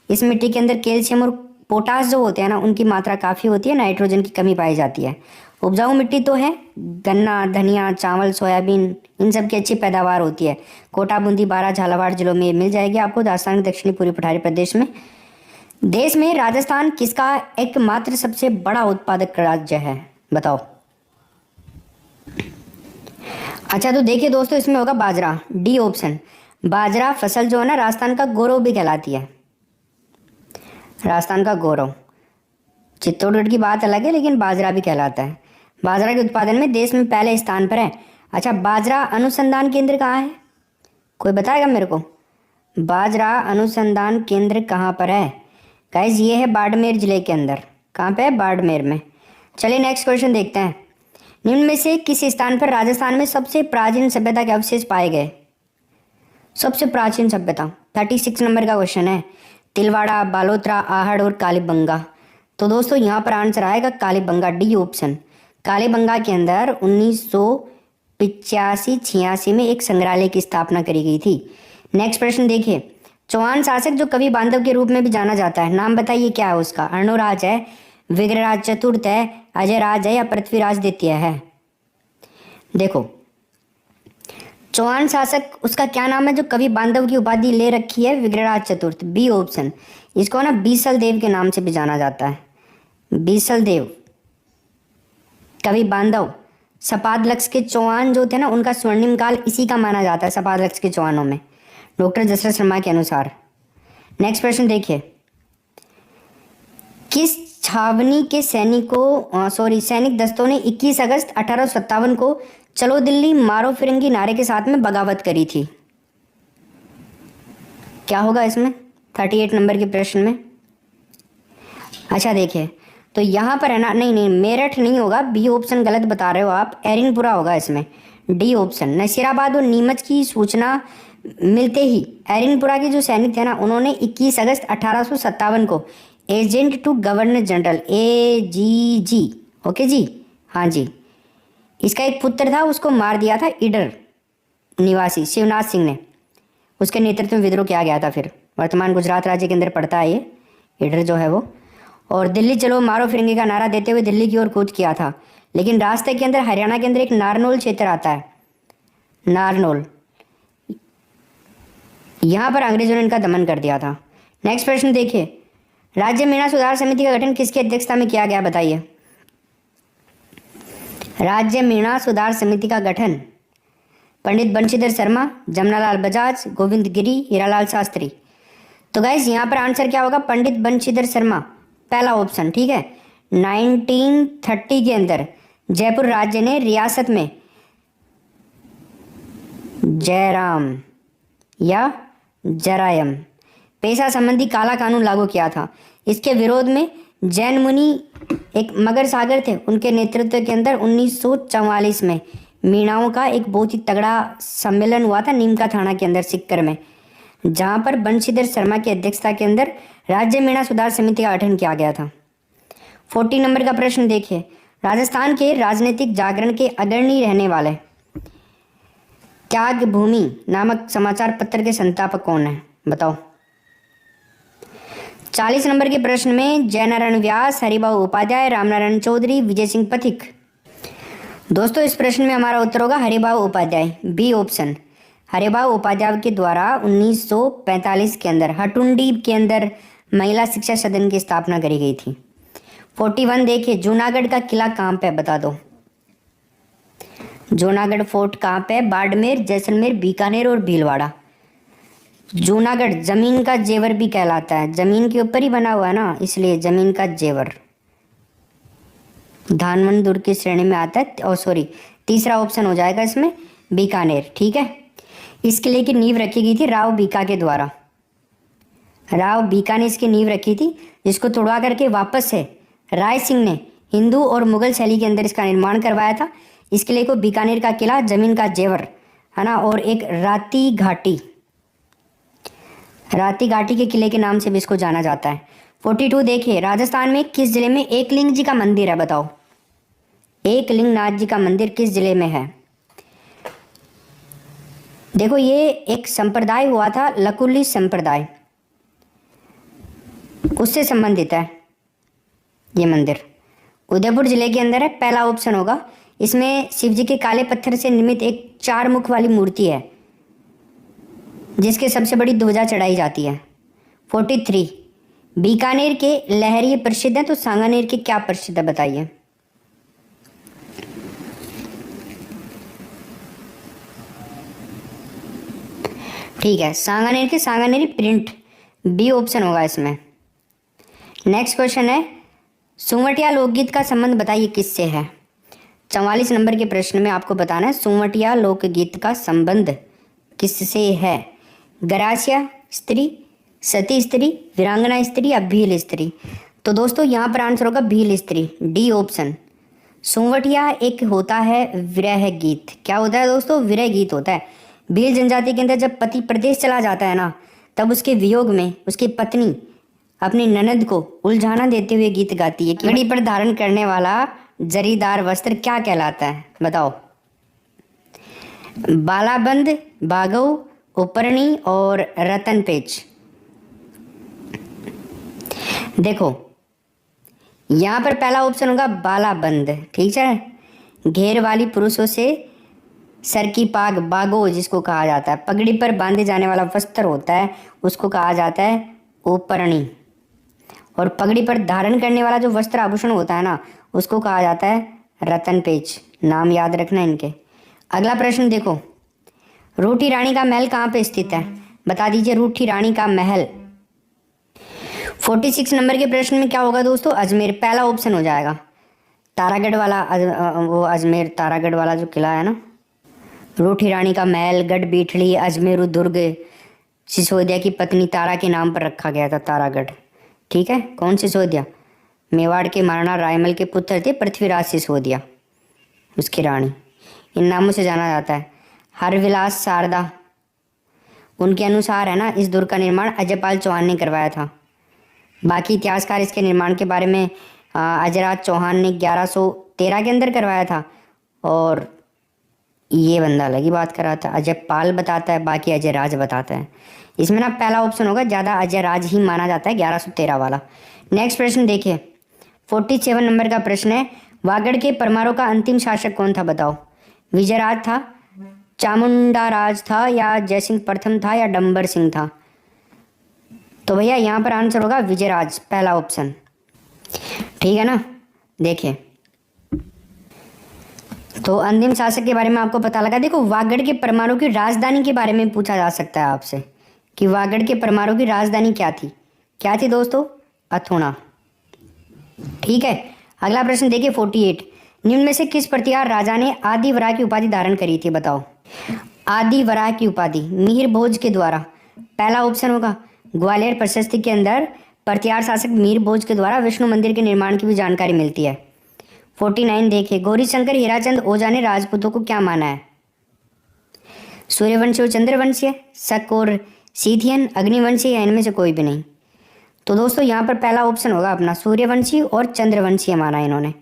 इस मिट्टी के अंदर कैल्शियम और पोटास जो होते हैं ना, उनकी मात्रा काफ़ी होती है, नाइट्रोजन की कमी पाई जाती है। उपजाऊ मिट्टी तो है, गन्ना, धनिया, चावल, सोयाबीन, इन सब की अच्छी पैदावार होती है। कोटा, बूंदी, बारां, झालावाड़ जिलों में मिल जाएगी आपको, राजस्थान के दक्षिणी पूर्वी पठारी प्रदेश में। देश में राजस्थान किसका एकमात्र सबसे बड़ा उत्पादक राज्य है बताओ? अच्छा, तो देखिए दोस्तों, इसमें होगा बाजरा, डी ऑप्शन। बाजरा फसल जो है ना, राजस्थान का गौरव भी कहलाती है, राजस्थान का गौरव। चित्तौड़गढ़ की बात अलग है, लेकिन बाजरा भी कहलाता है। बाजरा के उत्पादन में देश में पहले स्थान पर है। अच्छा, बाजरा अनुसंधान केंद्र कहाँ है? कोई बताएगा मेरे को? बाजरा अनुसंधान केंद्र कहाँ पर है? गाइस ये है बाड़मेर जिले के अंदर। कहाँ पे है? बाड़मेर में। चलिए नेक्स्ट क्वेश्चन देखते हैं। निम्न में से किस स्थान पर राजस्थान में सबसे प्राचीन सभ्यता के अवशेष पाए गए? सबसे प्राचीन सभ्यता 36 नंबर का क्वेश्चन है। तिलवाड़ा, बालोतरा, आहड़ और कालीबंगा। तो दोस्तों यहाँ पर आंसर आएगा कालीबंगा, डी ऑप्शन। कालीबंगा के अंदर 1985-86 में एक संग्रहालय की स्थापना करी गई थी। नेक्स्ट प्रश्न देखिए। चौहान शासक जो कवि बांधव के रूप में भी जाना जाता है, नाम बताइए क्या है उसका? अर्णोराज है, विग्रहराज चतुर्थ है, अजयराज है या पृथ्वीराज द्वितीय है? देखो चौहान शासक उसका क्या नाम है जो कवि बांधव की उपाधि ले रखी है? विग्रहराज चतुर्थ, बी ऑप्शन। इसको ना बीसल देव के नाम से भी जाना जाता है। बीसल देव, कवि बांधव। सपादलक्ष के चौहान जो थे ना, उनका स्वर्णिम काल इसी का माना जाता है, सपादलक्ष के चौहानों में, डॉक्टर जसराज शर्मा के अनुसार। नेक्स्ट प्रश्न देखिए। किस छावनी के सैनिक दस्तों ने 21 अगस्त 1857 को चलो दिल्ली मारो फिरंगी नारे के साथ में बगावत करी थी? क्या होगा इसमें 38 नंबर के प्रश्न में? अच्छा देखिए, तो यहाँ पर है ना, नहीं मेरठ नहीं होगा, बी ऑप्शन गलत बता रहे हो आप, एरिनपुरा होगा इसमें, डी ऑप्शन। नसीराबाद और नीमच की सूचना मिलते ही एरिनपुरा के जो सैनिक थे ना, उन्होंने 21 अगस्त 1857 को agent to governor general AGG, okay जी, हाँ जी, इसका एक पुत्र था, उसको मार दिया था ईडर निवासी शिवनाथ सिंह ने। उसके नेतृत्व में विद्रोह किया गया था। फिर वर्तमान गुजरात राज्य के अंदर पड़ता है ये ईडर जो है वो। और दिल्ली चलो मारो फिरंगी का नारा देते हुए दिल्ली की ओर कूच किया था। लेकिन रास्ते के अंदर हरियाणा के अंदर एक नारनौल क्षेत्र आता है, नारनौल, यहाँ पर अंग्रेजों ने इनका दमन कर दिया था। नेक्स्ट प्रश्न देखिए। राज्य मीणा सुधार समिति का गठन किसकी अध्यक्षता में किया गया? बताइए। राज्य मीणा सुधार समिति का गठन पंडित बंशीधर शर्मा, जमनालाल बजाज, गोविंद गिरी, हीरालाल शास्त्री। तो गाइस यहाँ पर आंसर क्या होगा? पंडित बंशीधर शर्मा, पहला ऑप्शन, ठीक है। 1930 के अंदर जयपुर राज्य ने रियासत में जयराम या जरायम पेशा संबंधी काला कानून लागू किया था। इसके विरोध में जैन मुनि एक मगर सागर थे, उनके नेतृत्व के अंदर 1944 में मीणाओं का एक बहुत ही तगड़ा सम्मेलन हुआ था नीमका थाना के अंदर सिक्कर में, जहां पर बंशीधर शर्मा की अध्यक्षता के अंदर राज्य मीणा सुधार समिति का गठन किया गया था। 40 नंबर का प्रश्न देखिए। राजस्थान के राजनीतिक जागरण के अग्रणी रहने वाले त्याग भूमि नामक समाचार पत्र के संस्थापक कौन है? बताओ। 40 नंबर के प्रश्न में जयनारायण व्यास, हरिभाऊ उपाध्याय, रामनारायण चौधरी, विजय सिंह पथिक। दोस्तों इस प्रश्न में हमारा उत्तर होगा हरिभाऊ उपाध्याय, बी ऑप्शन। हरिभाऊ उपाध्याय के द्वारा 1945 के अंदर हटुंडी के अंदर महिला शिक्षा सदन की स्थापना करी गई थी। 41 देखिए। जूनागढ़ का किला कहाँ पे? बता दो। जूनागढ़ फोर्ट कहाँ पे? बाड़मेर, जैसलमेर, बीकानेर और भीलवाड़ा। जूनागढ़ जमीन का जेवर भी कहलाता है, जमीन के ऊपर ही बना हुआ है ना, इसलिए जमीन का जेवर धानमन दुर्ग की श्रेणी में आता है। तीसरा ऑप्शन हो जाएगा इसमें बीकानेर, ठीक है। इस किले की नींव रखी गई थी राव बीका के द्वारा। राव बीका ने इसकी नींव रखी थी, जिसको तोड़वा करके वापस से राय सिंह ने हिंदू और मुगल शैली के अंदर इसका निर्माण करवाया था। इस किले को बीकानेर का किला, जमीन का जेवर, है ना, और एक राती घाटी के किले के नाम से भी इसको जाना जाता है। 42 देखिए। राजस्थान में किस जिले में एकलिंग जी का मंदिर है? बताओ। एकलिंग नाथ जी का मंदिर किस जिले में है? देखो ये एक संप्रदाय हुआ था, लकुली संप्रदाय, उससे संबंधित है ये मंदिर। उदयपुर जिले के अंदर है, पहला ऑप्शन होगा। इसमें शिव जी के काले पत्थर से निर्मित एक 4 मुख वाली मूर्ति है, जिसके सबसे बड़ी ध्वजा चढ़ाई जाती है। 43 बीकानेर के लहरिये प्रसिद्ध हैं, तो सांगानेर के क्या प्रसिद्ध है? बताइए। ठीक है, सांगानेर के सांगानेरी प्रिंट, बी ऑप्शन होगा इसमें। नेक्स्ट क्वेश्चन है, सुमटिया लोकगीत का संबंध बताइए किससे है? 44 नंबर के प्रश्न में आपको बताना है सुमटिया लोकगीत का संबंध किससे है? ग्रासिया स्त्री, सती स्त्री, वीरांगना स्त्री या भील स्त्री? तो दोस्तों यहाँ पर आंसर होगा भील स्त्री, डी ऑप्शन। सोंवठिया एक होता है विरह गीत। क्या होता है दोस्तों? विरह गीत होता है। भील जनजाति के अंदर जब पति प्रदेश चला जाता है ना, तब उसके वियोग में उसकी पत्नी अपनी ननद को उलझाना देते हुए गीत गाती है। पगड़ी पर धारण करने वाला जरीदार वस्त्र क्या कहलाता है? बताओ। बालाबंद, बागव, उपरणी और रतन पेच। देखो यहाँ पर पहला ऑप्शन होगा बालाबंद, ठीक है। घेर वाली पुरुषों से सर की पाग, बागो जिसको कहा जाता है, पगड़ी पर बांधे जाने वाला वस्त्र होता है, उसको कहा जाता है उपरणी। और पगड़ी पर धारण करने वाला जो वस्त्र आभूषण होता है ना, उसको कहा जाता है रतन पेच। नाम याद रखना इनके। अगला प्रश्न देखो, रूठी रानी का महल कहाँ पे स्थित है? बता दीजिए रूठी रानी का महल। 46 नंबर के प्रश्न में क्या होगा दोस्तों? अजमेर, पहला ऑप्शन हो जाएगा। तारागढ़ वाला वो अजमेर तारागढ़ वाला जो किला है ना, रूठी रानी का महल गढ़ बीठली अजमेर दुर्ग सिसोदिया की पत्नी तारा के नाम पर रखा गया था, तारागढ़, ठीक है। कौन सिसोदिया? मेवाड़ के महाराणा रायमल के पुत्र थे पृथ्वीराज सिसोदिया, उसकी रानी। इन नामों से जाना जाता है। हरविलास शारदा, उनके अनुसार है ना, इस दुर्ग का निर्माण अजयपाल चौहान ने करवाया था। बाकी इतिहासकार इसके निर्माण के बारे में अजयराज चौहान ने 1113 के अंदर करवाया था, और ये बंदा अलग ही बात कर रहा था। अजयपाल बताता है, बाकी अजयराज बताता है। इसमें ना पहला ऑप्शन होगा, ज़्यादा अजयराज ही माना जाता है 1113 वाला। नेक्स्ट प्रश्न देखिए, 47 नंबर का प्रश्न है, वागड़ के परमारों का अंतिम शासक कौन था? बताओ। विजयराज था, चामुंडा राज था, या जयसिंह प्रथम था, या डंबर सिंह था? तो भैया यहाँ पर आंसर होगा विजयराज, पहला ऑप्शन, ठीक है ना। देखिए तो अंतिम शासक के बारे में आपको पता लगा। देखो वागड़ के परमारों की राजधानी के बारे में पूछा जा सकता है आपसे कि वागड़ के परमारों की राजधानी क्या थी? क्या थी दोस्तों? अथुणा, ठीक है। अगला प्रश्न देखिए 48, निम्न में से किस प्रतिहार राजा ने आदि वराह की उपाधि धारण करी थी? बताओ। आदि वराह की उपाधि मिहिर भोज के द्वारा, पहला ऑप्शन होगा। ग्वालियर प्रशस्ति के अंदर प्रतिहार शासक मिहिर भोज के द्वारा विष्णु मंदिर के निर्माण की भी जानकारी मिलती है। 49 देखिए, गौरीशंकर हीराचंद ओझा ने राजपूतों को क्या माना है? सूर्यवंशी और चंद्रवंशी, शक और सीथियन, अग्निवंशी, या इनमें से कोई भी नहीं? तो दोस्तों यहाँ पर पहला ऑप्शन होगा अपना, सूर्यवंशी और चंद्रवंशी माना इन्होंने।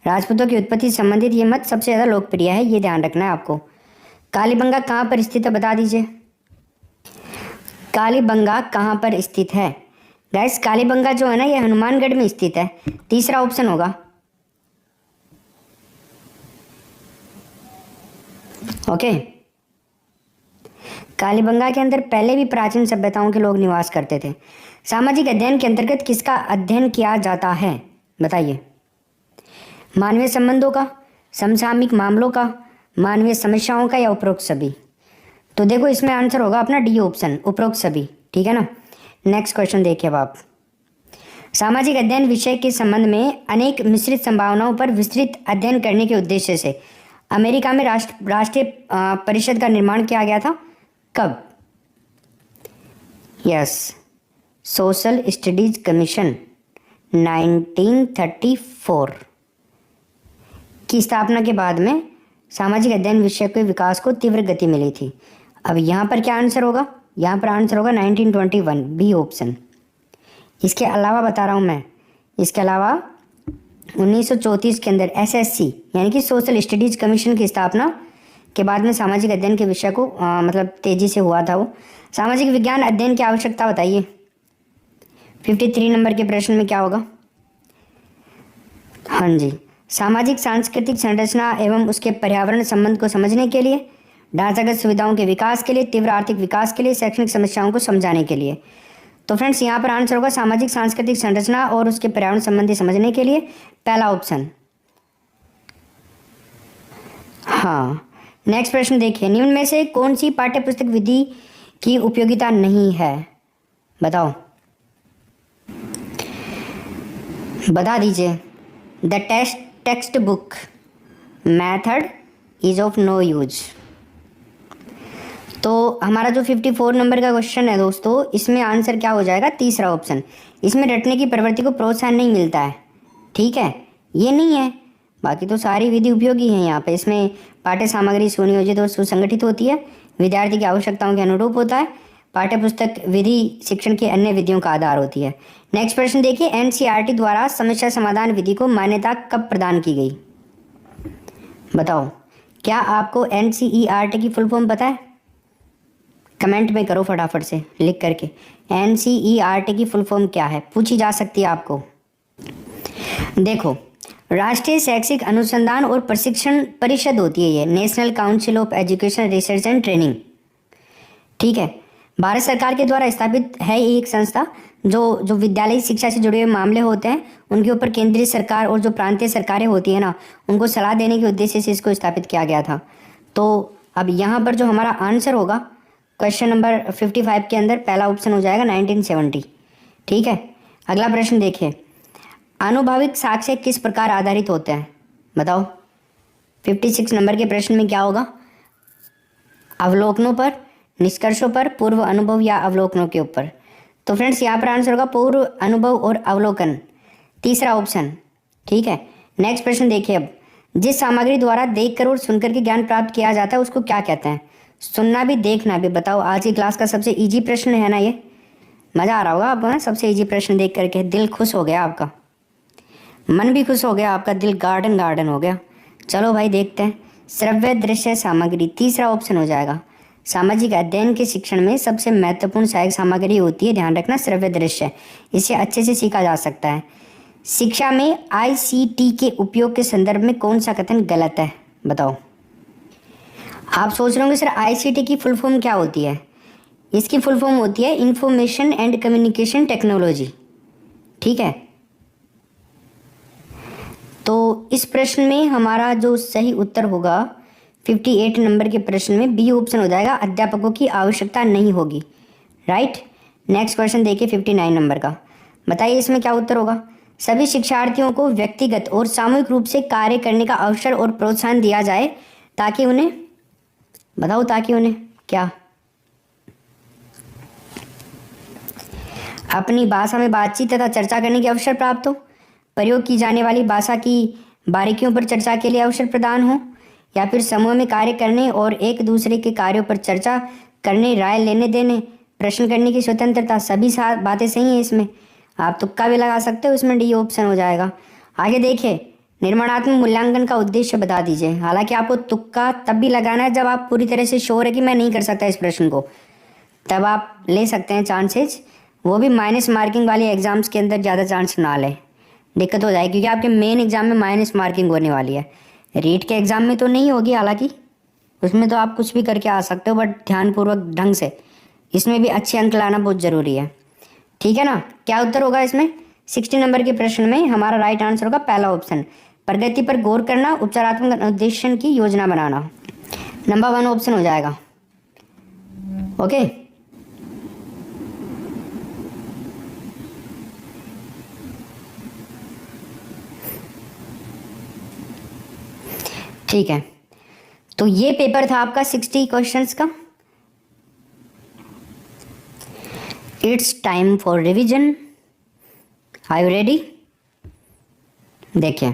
राजपूतों की उत्पत्ति संबंधित ये मत सबसे ज़्यादा लोकप्रिय है, ये ध्यान रखना है आपको। कालीबंगा कहाँ पर स्थित है? बता दीजिए। कालीबंगा कहाँ पर स्थित है? गाइस कालीबंगा जो है ना, ये हनुमानगढ़ में स्थित है, तीसरा ऑप्शन होगा। ओके, कालीबंगा के अंदर पहले भी प्राचीन सभ्यताओं के लोग निवास करते थे। सामाजिक अध्ययन के अंतर्गत किसका अध्ययन किया जाता है? बताइए। मानवीय संबंधों का, समसामयिक मामलों का, मानवीय समस्याओं का, या उपरोक्त सभी? तो देखो इसमें आंसर होगा अपना डी ऑप्शन, उपरोक्त सभी, ठीक है ना। नेक्स्ट क्वेश्चन देखिए अब आप। सामाजिक अध्ययन विषय के संबंध में अनेक मिश्रित संभावनाओं पर विस्तृत अध्ययन करने के उद्देश्य से अमेरिका में राष्ट्रीय परिषद का निर्माण किया गया था। कब? यस, सोशल स्टडीज कमीशन 1934 की स्थापना के बाद में सामाजिक अध्ययन विषय के विकास को तीव्र गति मिली थी। अब यहाँ पर क्या आंसर होगा? यहाँ पर आंसर होगा 1921, बी ऑप्शन। इसके अलावा बता रहा हूँ मैं, इसके अलावा 1934 के अंदर एसएससी यानी कि सोशल स्टडीज कमीशन की स्थापना के बाद में सामाजिक अध्ययन के विषय को मतलब तेजी से हुआ था वो। सामाजिक विज्ञान अध्ययन की आवश्यकता बताइए। 53 नंबर के प्रश्न में क्या होगा? हाँ जी, सामाजिक सांस्कृतिक संरचना एवं उसके पर्यावरण संबंध को समझने के लिए, ढांचागत सुविधाओं के विकास के लिए, तीव्र आर्थिक विकास के लिए, शैक्षणिक समस्याओं को समझाने के लिए। तो फ्रेंड्स यहाँ पर आंसर होगा सामाजिक सांस्कृतिक संरचना और उसके पर्यावरण संबंधी समझने के लिए, पहला ऑप्शन। हाँ, नेक्स्ट प्रश्न देखिए, निम्न में से कौन सी पाठ्यपुस्तक विधि की उपयोगिता नहीं है? बताओ, बता दीजिए। The textbook method is of no use. तो हमारा जो 54 नंबर का क्वेश्चन है दोस्तों, इसमें आंसर क्या हो जाएगा? तीसरा ऑप्शन। इसमें रटने की प्रवृत्ति को प्रोत्साहन नहीं मिलता है, ठीक है, ये नहीं है। बाकी तो सारी विधि उपयोगी है यहाँ पे। इसमें पाठ्य सामग्री सुनियोजित और सुसंगठित होती है, विद्यार्थी की आवश्यकताओं के अनुरूप होता है, पाठ्य पुस्तक विधि शिक्षण की अन्य विधियों का आधार होती है। नेक्स्ट प्रश्न देखिए, एनसीईआरटी द्वारा समस्या समाधान विधि को मान्यता कब प्रदान की गई? बताओ, क्या आपको एनसीईआरटी की फुल फॉर्म पता है? कमेंट में करो फटाफट से लिख करके। एनसीईआरटी की फुल फॉर्म क्या है, पूछी जा सकती है आपको। देखो, राष्ट्रीय शैक्षिक अनुसंधान और प्रशिक्षण परिषद होती है ये, national council of education research and training, ठीक है। भारत सरकार के द्वारा स्थापित है ये एक संस्था जो विद्यालय शिक्षा से जुड़े हुए मामले होते हैं उनके ऊपर केंद्रीय सरकार और जो प्रांतीय सरकारें होती है ना, उनको सलाह देने के उद्देश्य से इसको स्थापित किया गया था। तो अब यहाँ पर जो हमारा आंसर होगा क्वेश्चन नंबर 55 के अंदर पहला ऑप्शन हो जाएगा 1970, ठीक है। अगला प्रश्न देखिए, आनुभाविक साक्ष्य किस प्रकार आधारित होते हैं? बताओ, 56 नंबर के प्रश्न में क्या होगा? अवलोकनों पर, निष्कर्षों पर, पूर्व अनुभव या अवलोकनों के ऊपर। तो फ्रेंड्स यहाँ पर आंसर होगा पूर्व अनुभव और अवलोकन, तीसरा ऑप्शन, ठीक है। नेक्स्ट प्रश्न देखिए, अब जिस सामग्री द्वारा देखकर और सुनकर के ज्ञान प्राप्त किया जाता है उसको क्या कहते हैं? सुनना भी देखना भी। बताओ, आज की क्लास का सबसे इजी प्रश्न है ना ये, मज़ा आ रहा होगा आपको ना सबसे इजी प्रश्न देख करके, दिल खुश हो गया आपका, मन भी खुश हो गया आपका, दिल गार्डन गार्डन हो गया। चलो भाई देखते हैं, श्रव्य दृश्य सामग्री तीसरा ऑप्शन हो जाएगा। सामाजिक अध्ययन के शिक्षण में सबसे महत्वपूर्ण सहायक सामग्री होती है, ध्यान रखना, श्रव्य दृश्य, इसे अच्छे से सीखा जा सकता है। शिक्षा में आईसीटी के उपयोग के संदर्भ में कौन सा कथन गलत है? बताओ। आप सोच रहे होंगे सर आईसीटी की फुल फॉर्म क्या होती है? इसकी फुल फॉर्म होती है इंफॉर्मेशन एंड कम्युनिकेशन टेक्नोलॉजी, ठीक है। तो इस प्रश्न में हमारा जो सही उत्तर होगा 58 नंबर के प्रश्न में बी ऑप्शन हो जाएगा, अध्यापकों की आवश्यकता नहीं होगी, राइट। नेक्स्ट क्वेश्चन देखिए 59 नंबर का, बताइए इसमें क्या उत्तर होगा? सभी शिक्षार्थियों को व्यक्तिगत और सामूहिक रूप से कार्य करने का अवसर और प्रोत्साहन दिया जाए ताकि उन्हें, बताओ ताकि उन्हें क्या? अपनी भाषा में बातचीत तथा चर्चा करने के अवसर प्राप्त हो, प्रयोग की जाने वाली भाषा की बारीकियों पर चर्चा के लिए अवसर प्रदान हो, या फिर समूह में कार्य करने और एक दूसरे के कार्यों पर चर्चा करने, राय लेने देने, प्रश्न करने की स्वतंत्रता। सभी बातें सही हैं इसमें, आप तुक्का भी लगा सकते हो, इसमें डी ऑप्शन हो जाएगा। आगे देखिए, निर्माणात्मक मूल्यांकन का उद्देश्य बता दीजिए। हालांकि आपको तुक्का तब भी लगाना है जब आप पूरी तरह से श्योर है कि मैं नहीं कर सकता इस प्रश्न को, तब आप ले सकते हैं चांसेस, वो भी माइनस मार्किंग वाले एग्जाम्स के अंदर ज़्यादा चांस ना लें, दिक्कत हो जाएगी, क्योंकि आपके मेन एग्जाम में माइनस मार्किंग होने वाली है। रीट के एग्ज़ाम में तो नहीं होगी, हालांकि उसमें तो आप कुछ भी करके आ सकते हो, बट ध्यानपूर्वक ढंग से, इसमें भी अच्छे अंक लाना बहुत ज़रूरी है, ठीक है ना। क्या उत्तर होगा इसमें? 60 नंबर के प्रश्न में हमारा राइट आंसर होगा पहला ऑप्शन, प्रगति पर गौर करना, उपचारात्मक अनुदेशन की योजना बनाना, नंबर 1 ऑप्शन हो जाएगा, ओके। ठीक है, तो ये पेपर था आपका 60 क्वेश्चंस का। It's time for revision, are you ready? देखिए,